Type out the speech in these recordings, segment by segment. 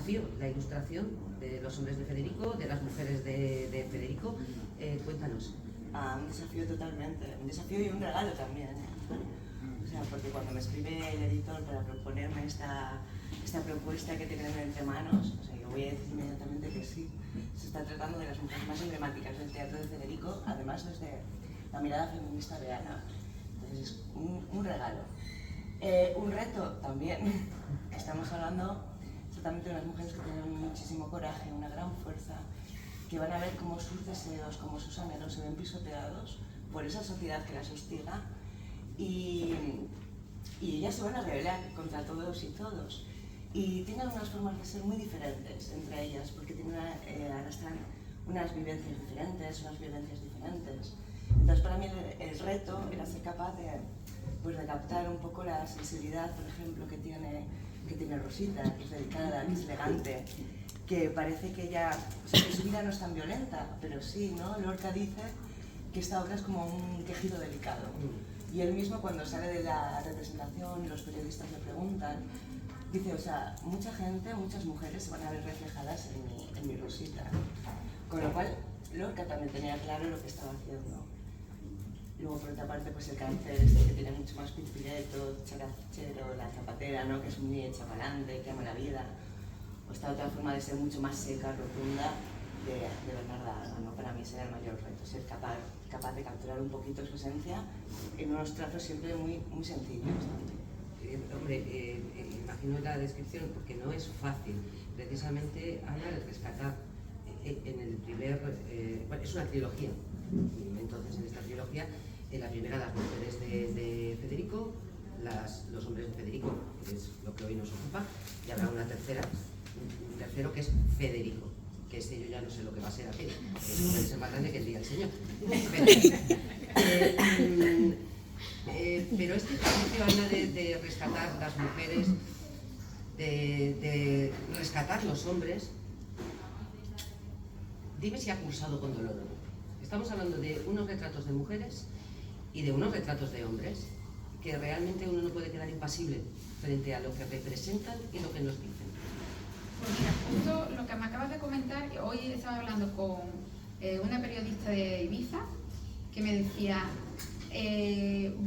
desafío la ilustración de los hombres de Federico, de las mujeres de Federico. Cuéntanos. Un desafío totalmente, un desafío y un regalo también. O sea, porque cuando me escribe el editor para proponerme esta propuesta que tienen entre manos, o sea, yo voy a decir inmediatamente que sí. Se está tratando de las mujeres más emblemáticas del teatro de Federico, además desde la mirada feminista de Ana. Entonces es un regalo. Un reto también. Estamos hablando exactamente de unas mujeres que tienen muchísimo coraje, una gran fuerza, que van a ver cómo sus deseos, cómo sus anhelos se ven pisoteados por esa sociedad que las hostiga y ellas se van a rebelar contra todos y todos. Y tienen unas formas de ser muy diferentes entre ellas, porque arrastran unas vivencias diferentes, unas vivencias diferentes. Entonces para mí el reto era ser capaz de captar un poco la sensibilidad, por ejemplo, que tiene Rosita, que es delicada, que es elegante, que parece que ella, o sea, que su vida no es tan violenta, pero sí, ¿no? Lorca dice que esta obra es como un quejido delicado. Y él mismo, cuando sale de la representación y los periodistas le preguntan, dice, o sea, mucha gente, muchas mujeres se van a ver reflejadas en mi Rosita. Con lo cual, Lorca también tenía claro lo que estaba haciendo. Luego, por otra parte, pues el carácter que tiene mucho más pispireto, charachero, la zapatera, ¿no? Que es muy hecha para adelante, que ama la vida. O esta otra forma de ser mucho más seca, rotunda, de Bernarda Alba, ¿no? Para mí será el mayor reto, ser capaz de capturar un poquito su esencia en unos trazos siempre muy, muy sencillos. Hombre, imagino la descripción, porque no es fácil. Precisamente, Ana, el rescatar en el primer... bueno, es una trilogía. Entonces, en esta trilogía, en la primera, las mujeres de Federico, los hombres de Federico, que es lo que hoy nos ocupa, y habrá un tercero que es Federico, que yo ya no sé lo que va a ser aquello, puede ser más grande que el día del Señor. Pero este ejercicio, Ana, de rescatar las mujeres, de rescatar los hombres, dime si ha cursado con dolor o no. Estamos hablando de unos retratos de mujeres y de unos retratos de hombres que realmente uno no puede quedar impasible frente a lo que representan y lo que nos dicen. Pues mira, justo lo que me acabas de comentar, hoy estaba hablando con una periodista de Ibiza que me decía,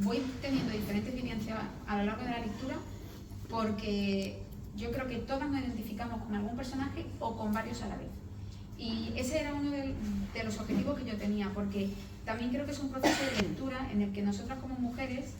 voy teniendo diferentes vivencias a lo largo de la lectura porque yo creo que todas nos identificamos con algún personaje o con varios a la vez. Y ese era uno de los objetivos que yo tenía, porque también creo que es un proceso de lectura en el que nosotras como mujeres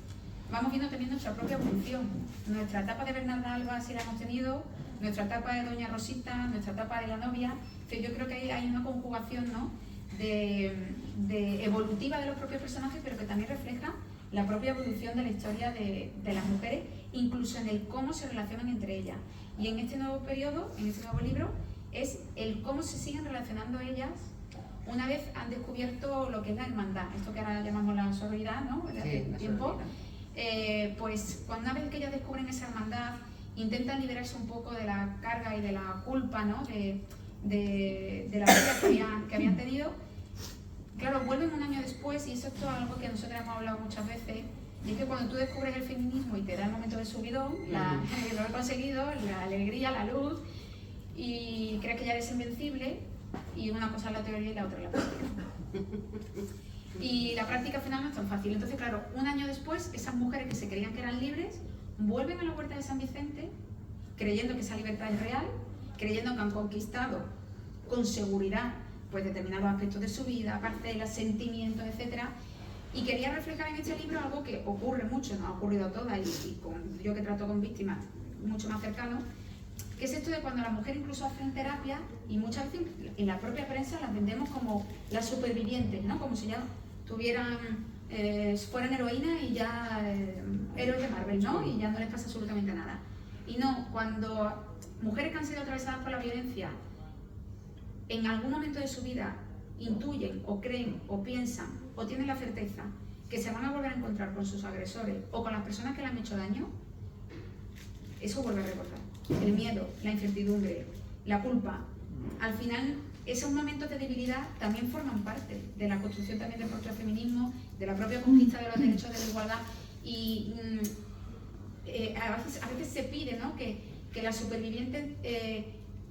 vamos viendo también nuestra propia evolución. Nuestra etapa de Bernarda Alba sí la hemos tenido, nuestra etapa de Doña Rosita, nuestra etapa de la novia. Entonces yo creo que hay una conjugación, ¿no? de evolutiva de los propios personajes, pero que también refleja la propia evolución de la historia de las mujeres, incluso en el cómo se relacionan entre ellas. Y en este nuevo periodo, en este nuevo libro, es el cómo se siguen relacionando ellas una vez han descubierto lo que es la hermandad, esto que ahora llamamos la sororidad, ¿no? Desde hace tiempo. Pues una vez que ellas descubren esa hermandad, intentan liberarse un poco de la carga y de la culpa, ¿no? de la vida que habían tenido. Claro, vuelven un año después, y eso es algo que nosotros hemos hablado muchas veces, y es que cuando tú descubres el feminismo y te da el momento del subidón, lo he conseguido, la alegría, la luz, y crees que ya eres invencible, y una cosa es la teoría y la otra es la práctica. Y la práctica al final no es tan fácil. Entonces, claro, un año después, esas mujeres que se creían que eran libres, vuelven a la Huerta de San Vicente, creyendo que esa libertad es real, creyendo que han conquistado con seguridad pues determinados aspectos de su vida, parcelas, sentimientos, etcétera. Y quería reflejar en este libro algo que ocurre mucho, nos ha ocurrido a todas, y yo que trato con víctimas mucho más cercanos, que es esto de cuando las mujeres incluso hacen terapia, y muchas veces en la propia prensa las vendemos como las supervivientes, ¿no? Como si ya fueran heroínas y ya héroes de Marvel, ¿no? Y ya no les pasa absolutamente nada. Y no, cuando mujeres que han sido atravesadas por la violencia en algún momento de su vida intuyen o creen o piensan o tienen la certeza que se van a volver a encontrar con sus agresores o con las personas que le han hecho daño, eso vuelve a recordar. El miedo, la incertidumbre, la culpa. Al final, esos momentos de debilidad también forman parte de la construcción también del propio feminismo, de la propia conquista de los derechos de la igualdad. Y a veces se pide, ¿no? que las supervivientes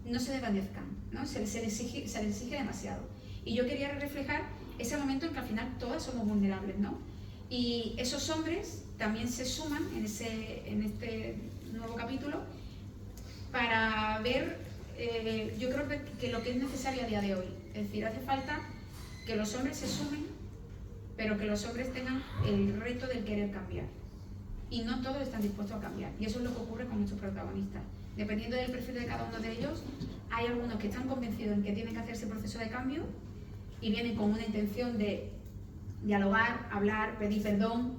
no se desvanezcan, ¿no? Se les exige demasiado. Y yo quería reflejar ese momento en que al final todas somos vulnerables, ¿no? Y esos hombres también se suman en este nuevo capítulo para ver, yo creo que lo que es necesario a día de hoy. Es decir, hace falta que los hombres se sumen, pero que los hombres tengan el reto del querer cambiar. Y no todos están dispuestos a cambiar. Y eso es lo que ocurre con muchos protagonistas. Dependiendo del perfil de cada uno de ellos, hay algunos que están convencidos en que tienen que hacer ese proceso de cambio y vienen con una intención de dialogar, hablar, pedir perdón,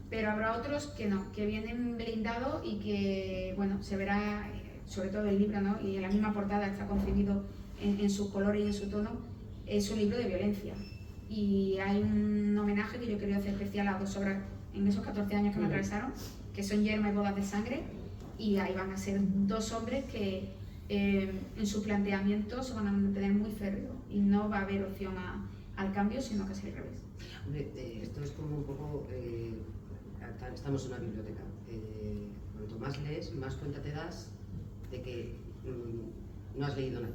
pero habrá otros que no, que vienen blindados y que, bueno, se verá, sobre todo el libro, ¿no? Y en la misma portada está concebido en sus colores y en su tono, es un libro de violencia. Y hay un homenaje que yo quería hacer especial a dos obras en esos 14 años que me atravesaron, que son Yerma y Bodas de Sangre, y ahí van a ser dos hombres que en su planteamiento se van a mantener muy férreos y no va a haber opción al cambio, sino que es al revés. Hombre, esto es como un poco, estamos en una biblioteca, cuanto más lees, más cuenta te das de que no has leído nada.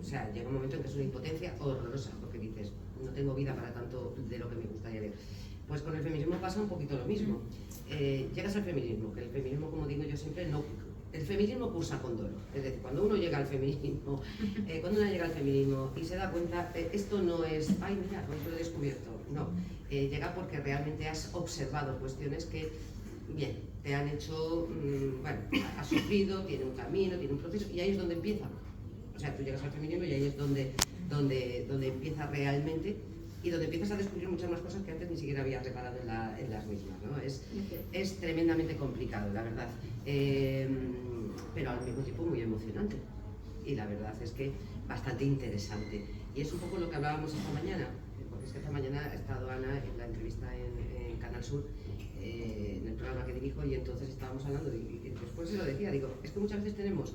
O sea, llega un momento en que es una impotencia horrorosa, porque dices, no tengo vida para tanto de lo que me gustaría leer. Pues con el feminismo pasa un poquito lo mismo. Llegas al feminismo, que el feminismo, como digo yo siempre, no... El feminismo cursa con dolor. Es decir, cuando uno llega al feminismo, y se da cuenta, esto no es, ay mira, hoy lo he descubierto. No, llega porque realmente has observado cuestiones que, bien, te han hecho, bueno, has sufrido, tiene un camino, tiene un proceso, y ahí es donde empieza. O sea, tú llegas al feminismo y ahí es donde empieza realmente, y donde empiezas a descubrir muchas más cosas que antes ni siquiera habías reparado en las mismas, ¿no? Es tremendamente complicado, la verdad, pero al mismo tiempo muy emocionante, y la verdad es que bastante interesante. Y es un poco lo que hablábamos esta mañana, porque es que esta mañana ha estado Ana en la entrevista en Canal Sur, en el programa que dirijo, y entonces estábamos hablando, y después se lo decía, digo, es que muchas veces tenemos,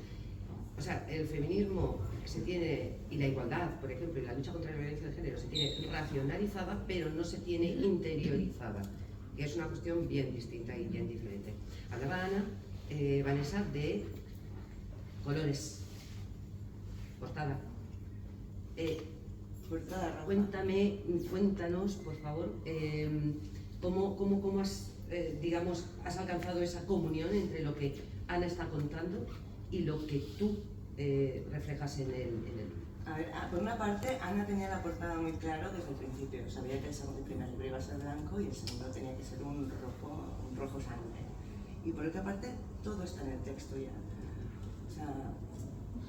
o sea, el feminismo se tiene, y la igualdad, por ejemplo, y la lucha contra la violencia de género se tiene racionalizada, pero no se tiene interiorizada, que es una cuestión bien distinta y bien diferente. Hablaba Ana, Vanessa, de colores, portada. Cuéntanos, por favor, cómo has, digamos, has alcanzado esa comunión entre lo que Ana está contando y lo que tú reflejas en el libro. A ver, por una parte, Ana tenía la portada muy claro desde el principio. Sabía que el primer libro iba a ser blanco y el segundo tenía que ser un rojo sangre. Y por otra parte, todo está en el texto ya. O sea,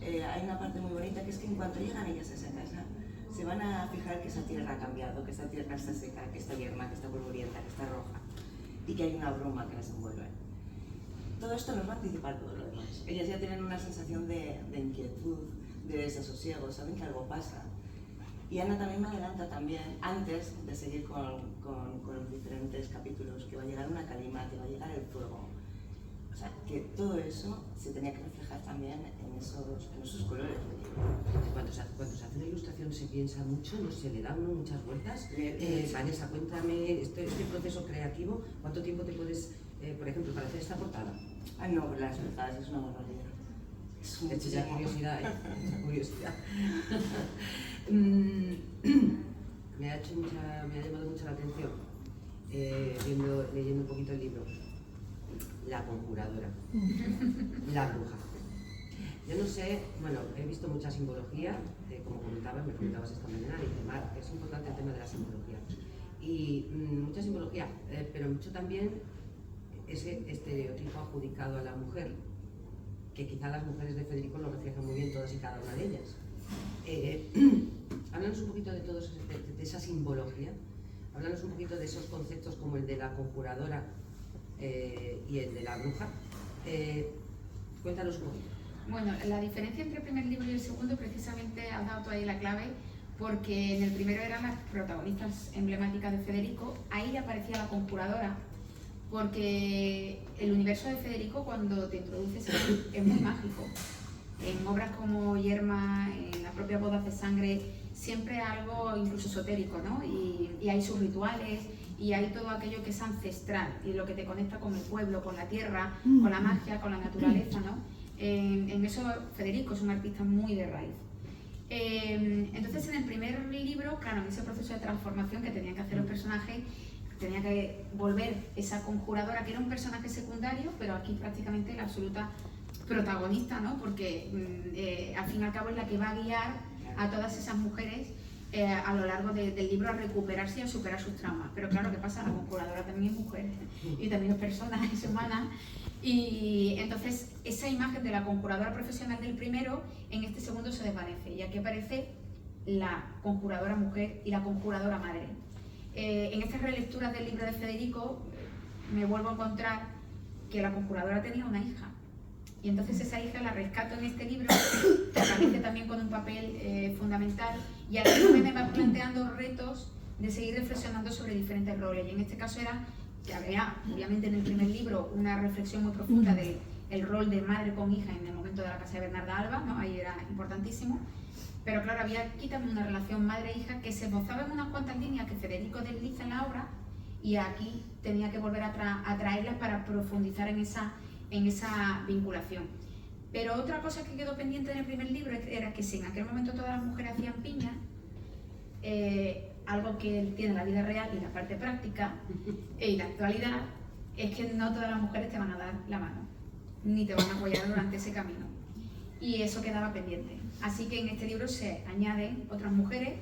hay una parte muy bonita que es que en cuanto llegan ellas a esa casa, se van a fijar que esa tierra ha cambiado, que esa tierra está seca, que está yerma, que está polvorienta, que está roja, y que hay una bruma que las envuelve. Todo esto nos va a anticipar todo lo demás. Ellas ya tienen una sensación de inquietud, de desasosiego, saben que algo pasa. Y Ana también me adelanta también, antes de seguir con los diferentes capítulos, que va a llegar una calima, que va a llegar el fuego. O sea, que todo eso se tenía que reflejar también en esos colores. Cuando se hace una ilustración se piensa mucho, no se le da uno muchas vueltas. Vanessa, cuéntame, este proceso creativo, ¿cuánto tiempo te puedes, por ejemplo, para hacer esta portada? Ah, no, las portadas es una barbaridad. Es ya curiosidad, mucha curiosidad. Me ha llamado mucho la atención, leyendo un poquito el libro, la conjuradora, la bruja. Yo no sé, bueno, he visto mucha simbología, como me comentabas esta mañana, y es importante el tema de la simbología. Y mucha simbología, pero mucho también ese estereotipo adjudicado a la mujer, que quizá las mujeres de Federico lo reflejan muy bien todas y cada una de ellas. Háblanos un poquito de de esa simbología, háblanos un poquito de esos conceptos como el de la conjuradora y el de la bruja. Cuéntanos un poquito. Bueno, la diferencia entre el primer libro y el segundo, precisamente has dado tú ahí la clave, porque en el primero eran las protagonistas emblemáticas de Federico, ahí aparecía la conjuradora, porque el universo de Federico, cuando te introduces, es muy mágico. En obras como Yerma, en las propias Bodas de Sangre, siempre algo incluso esotérico, ¿no? Y hay sus rituales, y hay todo aquello que es ancestral, y lo que te conecta con el pueblo, con la tierra, con la magia, con la naturaleza, ¿no? En eso Federico es un artista muy de raíz. Entonces en el primer libro, claro, en ese proceso de transformación que tenían que hacer los personajes, tenía que volver esa conjuradora, que era un personaje secundario, pero aquí prácticamente la absoluta protagonista, ¿no? Porque al fin y al cabo es la que va a guiar a todas esas mujeres a lo largo del libro a recuperarse y a superar sus traumas. Pero claro, ¿qué pasa? La conjuradora también es mujer y también es persona, es humana. Y entonces esa imagen de la conjuradora profesional del primero, en este segundo se desvanece, y aquí aparece la conjuradora mujer y la conjuradora madre. En estas relecturas del libro de Federico me vuelvo a encontrar que la conjuradora tenía una hija, y entonces esa hija la rescato en este libro, que aparece también con un papel fundamental, y a la vez me va planteando retos de seguir reflexionando sobre diferentes roles, y en este caso era que había, obviamente en el primer libro, una reflexión muy profunda del rol de madre con hija en el momento de la casa de Bernarda Alba, ¿no? Ahí era importantísimo, pero claro, había aquí también una relación madre-hija que se esbozaba en unas cuantas líneas que Federico desliza en la obra, y aquí tenía que volver a traerlas para profundizar en esa vinculación. Pero otra cosa que quedó pendiente en el primer libro era que si en aquel momento todas las mujeres hacían piña, algo que tiene la vida real y la parte práctica y la actualidad, es que no todas las mujeres te van a dar la mano, ni te van a apoyar durante ese camino. Y eso quedaba pendiente. Así que en este libro se añaden otras mujeres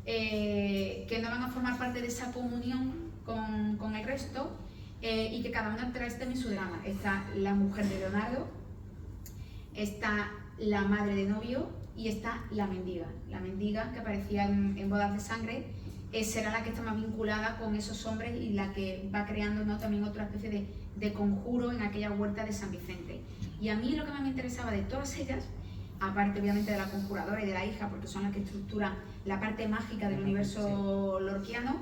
que no van a formar parte de esa comunión con el resto, y que cada una trae también su drama. Está la mujer de Leonardo, está la madre de novio y está la mendiga que aparecía en Bodas de Sangre. Será la que está más vinculada con esos hombres y la que va creando, ¿no?, también otra especie de conjuro en aquella huerta de San Vicente. Y a mí lo que más me interesaba de todas ellas, aparte obviamente de la conjuradora y de la hija, porque son las que estructuran la parte mágica del universo lorquiano,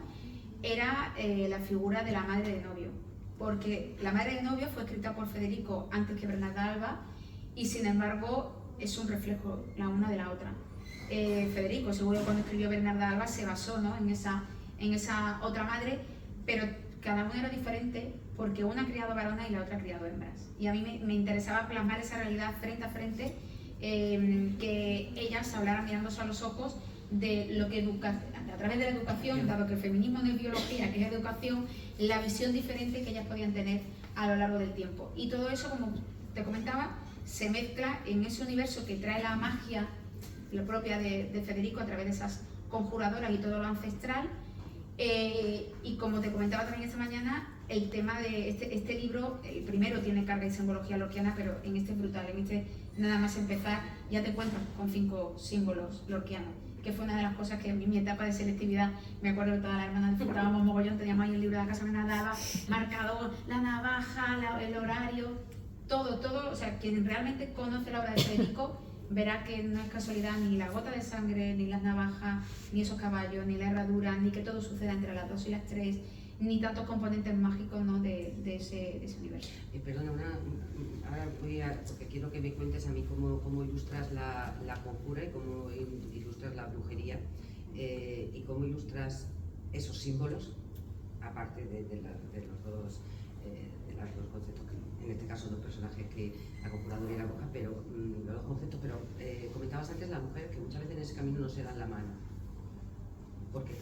era la figura de la madre de novio, porque la madre de novio fue escrita por Federico antes que Bernarda Alba, y sin embargo es un reflejo la una de la otra. Federico, seguro cuando escribió Bernarda Alba se basó, ¿no?, en esa otra madre, pero cada una era diferente porque una ha criado varones y la otra ha criado hembras. Y a mí me interesaba plasmar esa realidad frente a frente, que ellas hablaran mirándose a los ojos de lo que a través de la educación, dado que el feminismo no es biología, que es educación, la visión diferente que ellas podían tener a lo largo del tiempo. Y todo eso, como te comentaba, se mezcla en ese universo que trae la magia, lo propia de Federico, a través de esas conjuradoras y todo lo ancestral. Y como te comentaba también esta mañana, el tema de este libro, el primero tiene carga de simbología lorquiana, pero en este es brutal. En este, nada más empezar, ya te encuentras con 5 símbolos lorquianos, que fue una de las cosas que en mi etapa de selectividad, me acuerdo que todas las hermanas disfrutábamos mogollón, teníamos ahí el libro de la casa me nadaba, marcador, la navaja, el horario, todo, o sea, quien realmente conoce la obra de Federico verá que no es casualidad ni la gota de sangre, ni las navajas, ni esos caballos, ni la herradura, ni que todo suceda entre las 2 y las 3, ni tantos componentes mágicos, ¿no?, de ese universo. Perdona, ahora porque quiero que me cuentes a mí cómo ilustras la conjura y cómo ilustras la brujería, y cómo ilustras esos símbolos, aparte de los dos conceptos, que en este caso dos personajes, que la conjuradora y la bruja, pero los dos conceptos. Pero comentabas antes la mujer, que muchas veces en ese camino no se dan la mano. ¿Por qué?